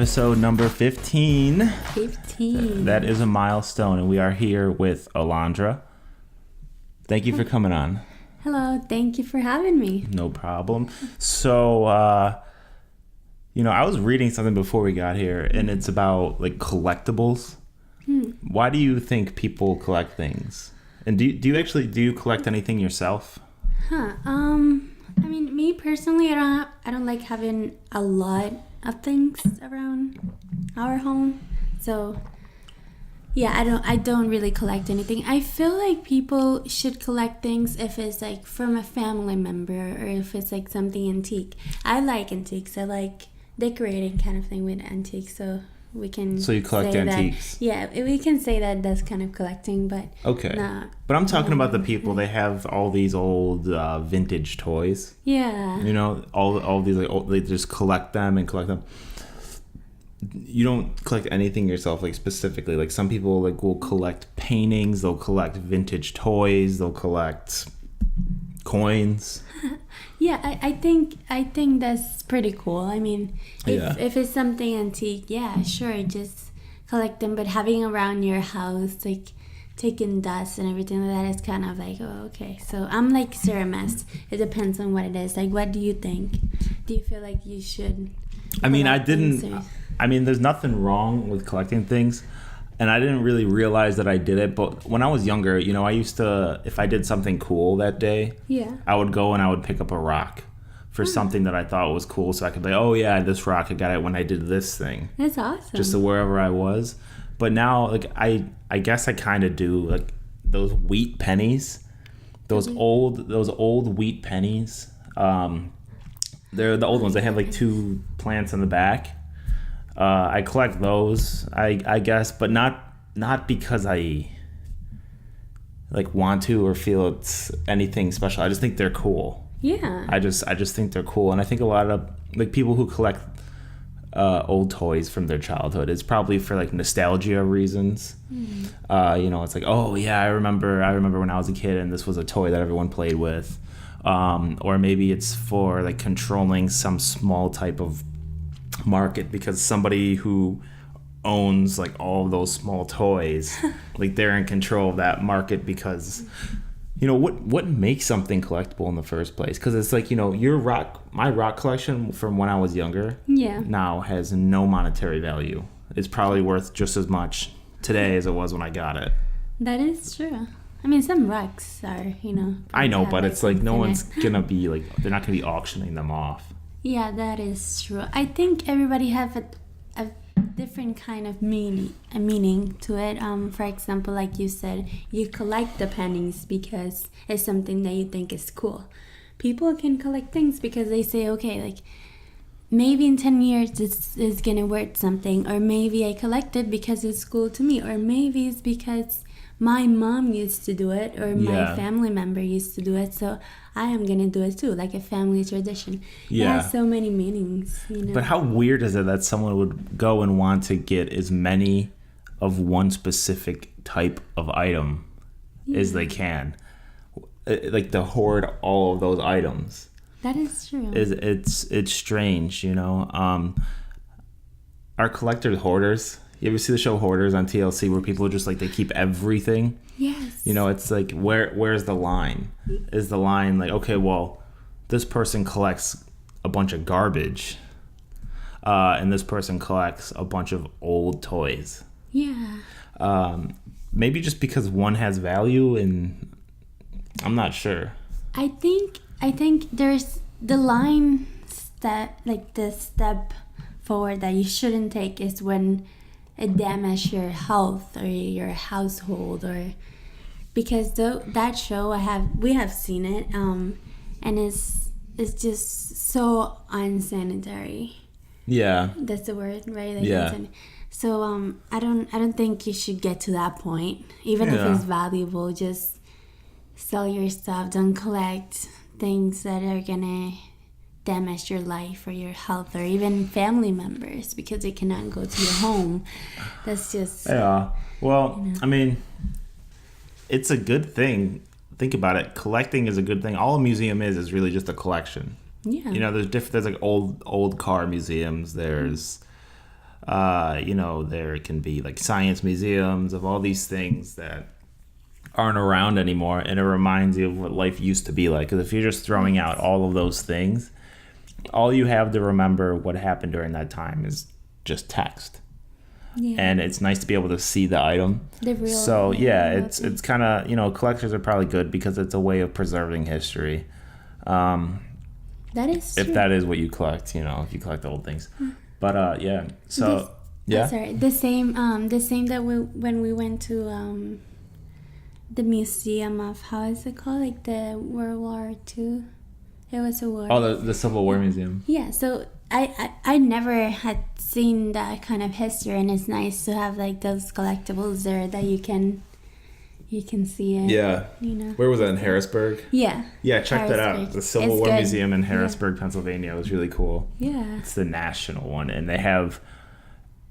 episode number 15. 15. That is a milestone, and we are here with Alondra. Thank you for coming on. Hello, thank you for having me. No problem. So, I was reading something before we got here, and it's about, collectibles. Why do you think people collect things? And do you collect anything yourself? Me personally, I don't like having a lot of things around our home. So, yeah, I don't really collect anything. I feel like people should collect things if it's from a family member or if it's something antique. I like antiques. I like decorating kind of thing with antiques. So we can. So you collect antiques? We can say that that's kind of collecting, but okay. Nah, but I'm talking about the people. They have all these old vintage toys. Yeah. All these they just collect them. You don't collect anything yourself, specifically. Some people will collect paintings. They'll collect vintage toys. They'll collect coins. Yeah, I think that's pretty cool. If it's something antique, yeah, sure, just collect them. But having around your house, taking dust and everything like that is kind of oh, okay. So I'm Ceramus. It depends on what it is. What do you think? Do you feel like you should? There's nothing wrong with collecting things. And I didn't really realize that I did it. But when I was younger, I used to, if I did something cool that day, I would go and I would pick up a rock for something that I thought was cool. So I could be oh yeah, this rock, I got it when I did this thing. That's awesome. Just wherever I was. But now, I guess I kind of do, those wheat pennies. Those old wheat pennies. They're the old ones. They have, 2 plants in the back. I collect those, I guess, but not because I want to or feel it's anything special. I just think they're cool. Yeah. I just think they're cool, and I think a lot of people who collect old toys from their childhood, it's probably for nostalgia reasons. It's oh yeah, I remember when I was a kid and this was a toy that everyone played with, or maybe it's for controlling some small type of market because somebody who owns all of those small toys they're in control of that market because what makes something collectible in the first place, because it's my rock collection from when I was younger now has no monetary value. It's probably worth just as much today as it was when I got it. That is true. Some rocks are I know, but it's no one's gonna be they're not gonna be auctioning them off. Yeah, that is true. I think everybody have a different kind of meaning to it. For example, like you said, you collect the pennies because it's something that you think is cool. People can collect things because they say, okay, maybe in 10 years this is gonna worth something, or maybe I collect it because it's cool to me, or maybe it's because my mom used to do it, or my family member used to do it, so I am gonna do it too, a family tradition. Yeah. It has so many meanings, But how weird is it that someone would go and want to get as many of one specific type of item as they can, to hoard all of those items? That is true. It's strange, Are collectors hoarders? You ever see the show Hoarders on TLC where people are just they keep everything? Yes. It's where's the line? Is the line okay, well, this person collects a bunch of garbage, and this person collects a bunch of old toys? Yeah. Maybe just because one has value, and I'm not sure. I think there's the line the step forward that you shouldn't take is when it damages your health or your household, or because that show we have seen it, and it's just so unsanitary. Yeah, that's the word, right? Yeah. So I don't think you should get to that point. Even if it's valuable, just sell your stuff. Don't collect things that are gonna damage your life or your health, or even family members, because they cannot go to your home. That's just well, it's a good thing. Think about it. Collecting is a good thing. All a museum is really just a collection. Yeah. There's old car museums. There's There can be like science museums of all these things that aren't around anymore, and it reminds you of what life used to be like. Because if you're just throwing out all of those things, all you have to remember what happened during that time is just text. Yeah. And it's nice to be able to see the item. So yeah, it's kind of, collectors are probably good because it's a way of preserving history. That is true. If that is what you collect, if you collect old things. But yeah, so yeah. Sorry, the same that when we went to the museum of, how is it called, like the World War II. It was a war. Oh, the Civil War Museum. Yeah, so I never had seen that kind of history, and it's nice to have like those collectibles there that you can see it. Yeah. Where was that, in Harrisburg? Yeah. Yeah, check that out. The Civil War Museum in Harrisburg, Pennsylvania was really cool. Yeah. It's the national one, and they have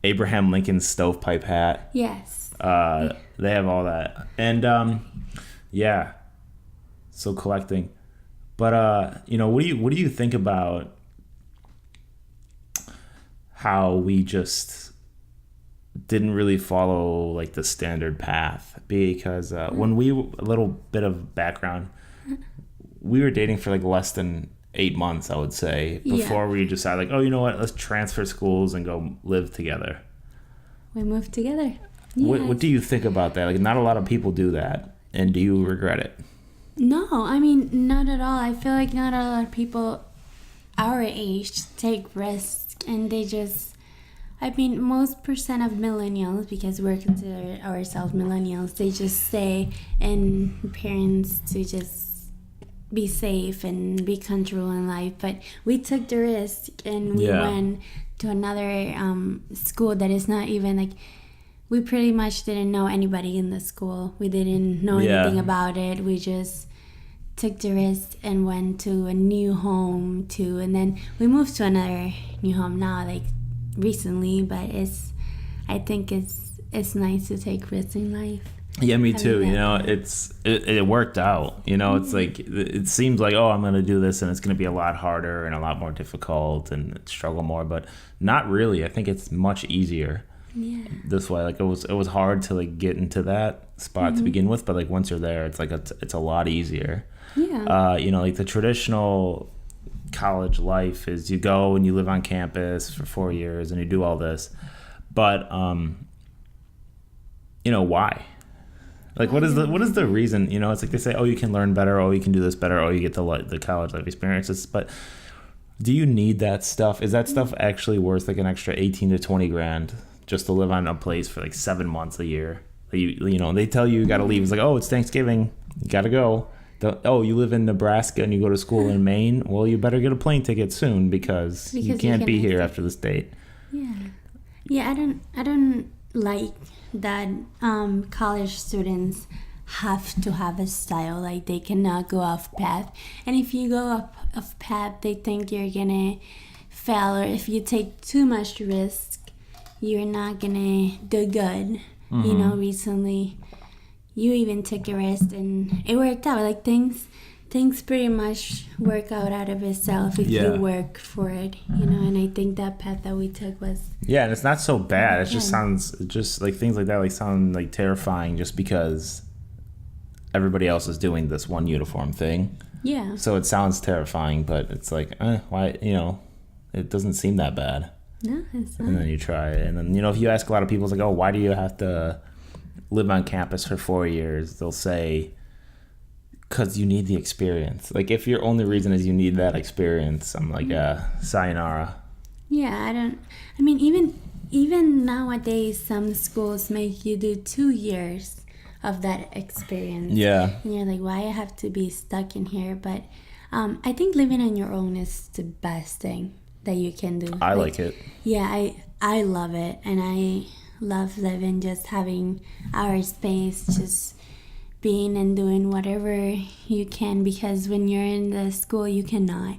Abraham Lincoln's stovepipe hat. Yes. They have all that. And yeah. So collecting. But what do you think about how we just didn't really follow like the standard path? Because when a little bit of background, we were dating for like less than 8 months, I would say, before we decided like, oh, you know what, let's transfer schools and go live together. We moved together. What do you think about that? Like, not a lot of people do that, and do you regret it? No, I mean, not at all. I feel like not a lot of people our age take risks, and they just, most percent of millennials, because we're considered ourselves millennials, they just stay in parents to just be safe and be comfortable in life. But we took the risk, and we went to another school that is not even like, we pretty much didn't know anybody in the school. We didn't know anything about it. We just took the risk and went to a new home too, and then we moved to another new home now, like recently. But I think it's nice to take risks in life. Yeah, me too. It worked out. It's like, it seems like, oh, I'm gonna do this and it's gonna be a lot harder and a lot more difficult and struggle more, but not really. I think it's much easier. Yeah. This way, like it was hard to like get into that spot to begin with, but like once you're there, it's like it's a lot easier. Yeah. Like the traditional college life is you go and you live on campus for 4 years and you do all this, but why? Like what is the reason? It's like they say, oh, you can learn better, oh, you can do this better, oh, you get the college life experiences, but do you need that stuff? Is that stuff actually worth like an extra 18 to 20 grand? Just to live on a place for like 7 months a year. They tell you got to leave. It's like, oh, it's Thanksgiving, you got to go. You live in Nebraska and you go to school in Maine. Well, you better get a plane ticket soon because you can't be here after this date. Yeah. I don't like that college students have to have a style. Like they cannot go off path. And if you go off path, they think you're gonna fail, or if you take too much risk, you're not gonna do good. Recently you even took a risk and it worked out. Like things pretty much work out of itself if you work for it, and I think that path that we took was and it's not so bad. It just like things like that like sound like terrifying just because everybody else is doing this one uniform thing. So it sounds terrifying, but it's like why, it doesn't seem that bad. No, it's not. And then you try it. And then, if you ask a lot of people, it's like, oh, why do you have to live on campus for 4 years? They'll say, because you need the experience. Like, if your only reason is you need that experience, I'm like, sayonara. Yeah, even nowadays, some schools make you do 2 years of that experience. Yeah. And you're like, why I have to be stuck in here? But I think living on your own is the best thing that you can do. I like it. Yeah, I love it, and I love living, just having our space, just being and doing whatever you can, because when you're in the school you cannot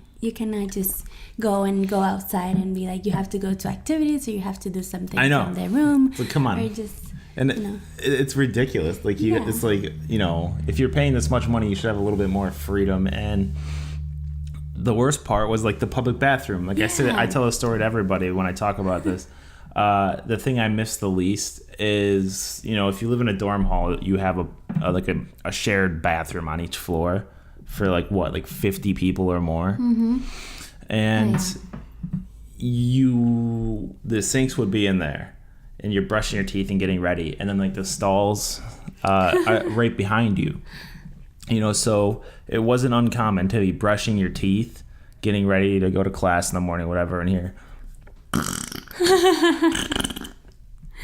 just go outside and be like, you have to go to activities or you have to do something from the room. Like, come on. Or just, it's ridiculous. Like it's like, if you're paying this much money, you should have a little bit more freedom. And the worst part was like the public bathroom. Like I said, I tell a story to everybody when I talk about this. The thing I miss the least is, you know, if you live in a dorm hall, you have a shared bathroom on each floor for like 50 people or more. Mm-hmm. And the sinks would be in there, and you're brushing your teeth and getting ready, and then like the stalls are right behind you. You know, so it wasn't uncommon to be brushing your teeth, getting ready to go to class in the morning, whatever, and here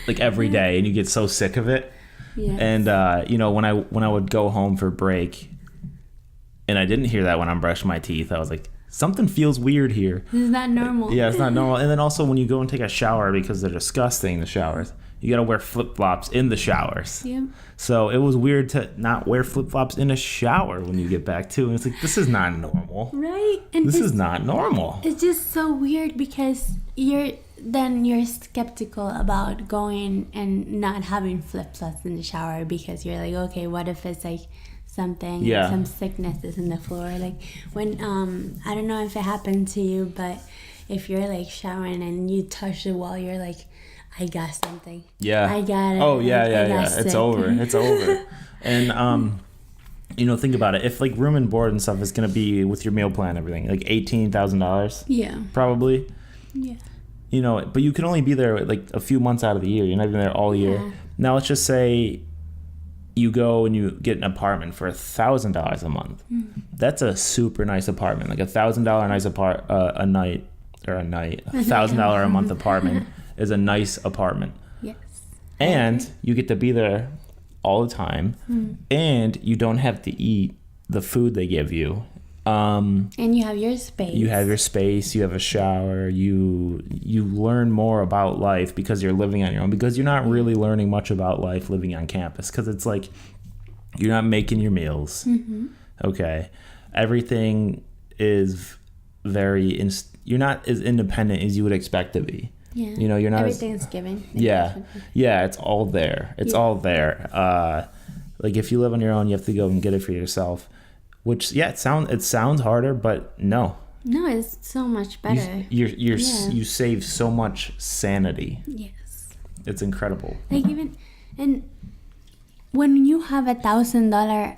like every day, and you get so sick of it. Yes. And you know, when I would go home for break and I didn't hear that when I'm brushing my teeth, I was like, something feels weird here. It's not normal. Yeah, it's not normal. And then also when you go and take a shower, because they're disgusting, the showers, you gotta wear flip-flops in the showers. Yeah. So it was weird to not wear flip-flops in a shower when you get back too. And it's like, this is not normal. Right. And This is not normal. It's just so weird because you're skeptical about going and not having flip-flops in the shower because you're like, okay, what if it's like something, some sickness is in the floor? Like when I don't know if it happened to you, but if you're like showering and you touch the wall, you're like, I got something. Yeah. I got it. Oh yeah, I got It's sick. over. It's over. And you know, think about it. If like room and board and stuff is gonna be with your meal plan and everything, like $18,000. Yeah. Probably. Yeah. You know, but you can only be there like a few months out of the year. You're not even there all year. Yeah. Now let's just say you go and you get an apartment for $1,000 a month. That's a super nice apartment, like $1,000 nice $1,000 a month apartment is a nice apartment. Yes. And you get to be there all the time, and you don't have to eat the food they give you. And you have your space. You have your space. You have a shower. You learn more about life because you're living on your own. Because you're not really learning much about life living on campus. Because it's like you're not making your meals. Mm-hmm. Okay, everything is you're not as independent as you would expect to be. Yeah. You know, you're not. Everything's given. Yeah. It's all there. It's all there. Like if you live on your own, you have to go and get it for yourself. Which it sounds harder, but no. No, it's so much better. You save so much sanity. Yes. It's incredible. Like even, and when you have $1,000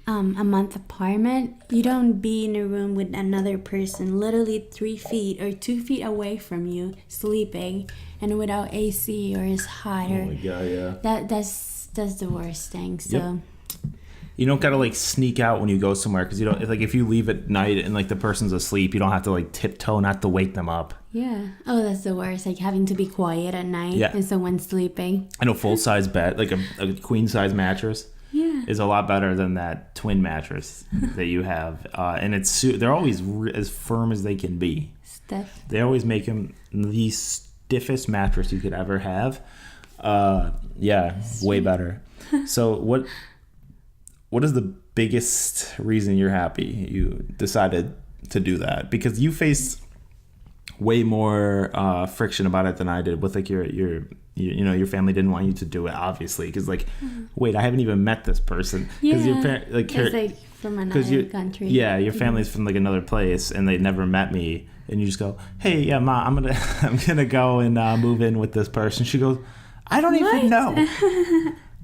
a month apartment, you don't be in a room with another person, literally 3 feet or 2 feet away from you, sleeping, and without AC or it's hot. Oh my god, yeah. That's the worst thing. So. Yep. You don't gotta like sneak out when you go somewhere because you don't, like if you leave at night and like the person's asleep, you don't have to like tiptoe not to wake them up. Yeah. Oh, that's the worst. Like having to be quiet at night and someone's sleeping. And a full size bed, like a queen size mattress, is a lot better than that twin mattress that you have. And they're always as firm as they can be. Stiff. They always make them the stiffest mattress you could ever have. Way better. So what is the biggest reason you're happy you decided to do that? Because you faced way more friction about it than I did with like your family didn't want you to do it, obviously, because like wait, I haven't even met this person because your parents like from another country. Your family's from like another place and they never met me, and you just go, hey, yeah, Ma, I'm gonna go and move in with this person. She goes, I don't even know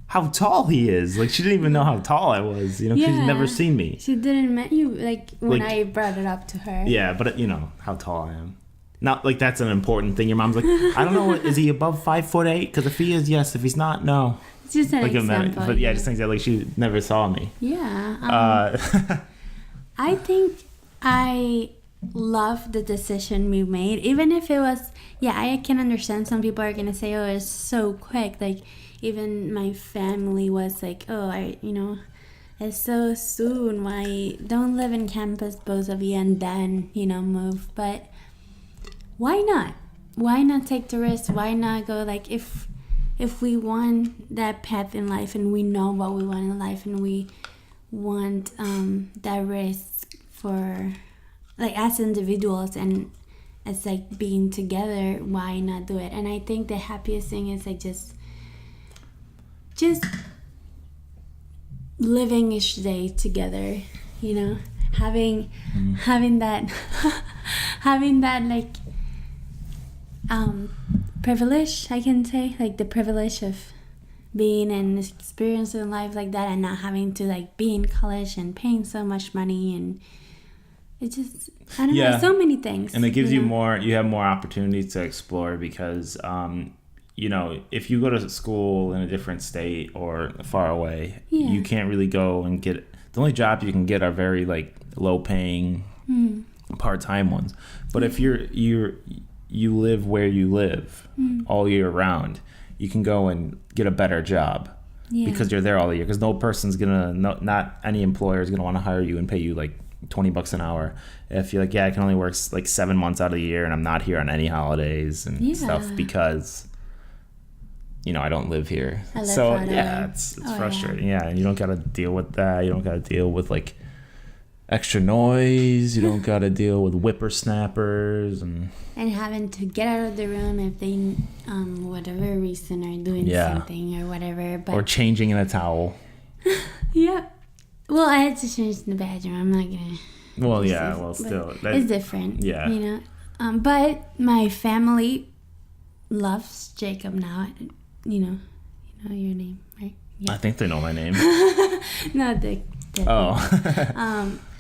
how tall he is. Like she didn't even know how tall I was. You know, she's never seen me. She didn't met you like when I brought it up to her. Yeah, but you know how tall I am. Not like that's an important thing. Your mom's like, I don't know, is he above 5'8"? Because if he is, yes. If he's not, no. It's just an example. But just things that like she never saw me. Yeah. I think I love the decision we made, even if it was. Yeah, I can understand some people are gonna say, oh, it's so quick. Like even my family was like, oh, it's so soon. Why don't live in campus, both of you, and then move? But why not? Why not take the risk? Why not go? Like if we want that path in life and we know what we want in life and we want that risk for like as individuals and as like being together, why not do it? And I think the happiest thing is like just living each day together, having that like privilege, I can say, like the privilege of being and experiencing life like that and not having to like be in college and paying so much money, and it just, I don't know, so many things. And it gives you have more opportunities to explore because, you know, if you go to school in a different state or far away, you can't really go and get, the only jobs you can get are very like low paying part-time ones. But if you live where you live all year round, you can go and get a better job because you're there all year. Because no person's not any employer is gonna want to hire you and pay you like $20 an hour if you're like, I can only work like 7 months out of the year and I'm not here on any holidays and stuff because, you know, I don't live here. So it's frustrating. Yeah, and you don't gotta deal with that. You don't gotta deal with like extra noise. You don't gotta deal with whippersnappers and having to get out of the room if they whatever reason are doing something or whatever, but or changing in a towel. Well, I had to change in the bedroom. I'm not gonna. Well, still, it's different. Yeah, you know. But my family loves Jacob now. You know your name, right? I think they know my name. No, the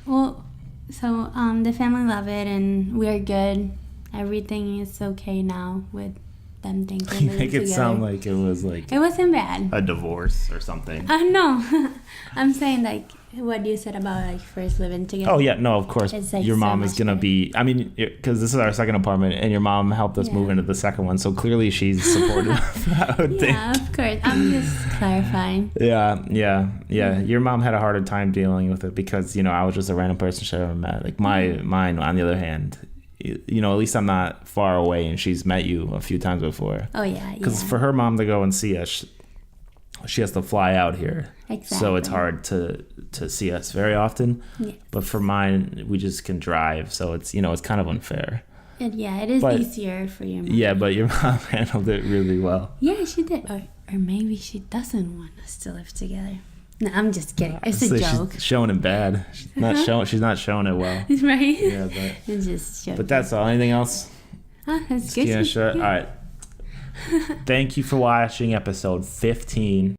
well, so the family love it and we're good. Everything is okay now with them thinking. You make it sound like it was like it wasn't bad. A divorce or something. No, I'm saying like what you said about like first living together. Oh yeah, no, of course. Like your mom is gonna be. I mean, because this is our second apartment, and your mom helped us move into the second one, so clearly she's supportive. I would think. Yeah, of course. I'm just clarifying. Yeah. Your mom had a harder time dealing with it because I was just a random person she ever met. Like mine, on the other hand. At least I'm not far away, and she's met you a few times before. Oh yeah. Because for her mom to go and see us, she has to fly out here. Exactly. So it's hard to see us very often. Yes. But for mine, we just can drive, so it's it's kind of unfair. It is easier for your mom. Yeah, but your mom handled it really well. Yeah, she did. Or maybe she doesn't want us to live together. No, I'm just kidding. It's a joke. She's showing it bad. She's not showing it well. Right? Yeah, but it's just joking. But that's all. Anything else? That's good. Yeah, sure. All right. Thank you for watching episode 15.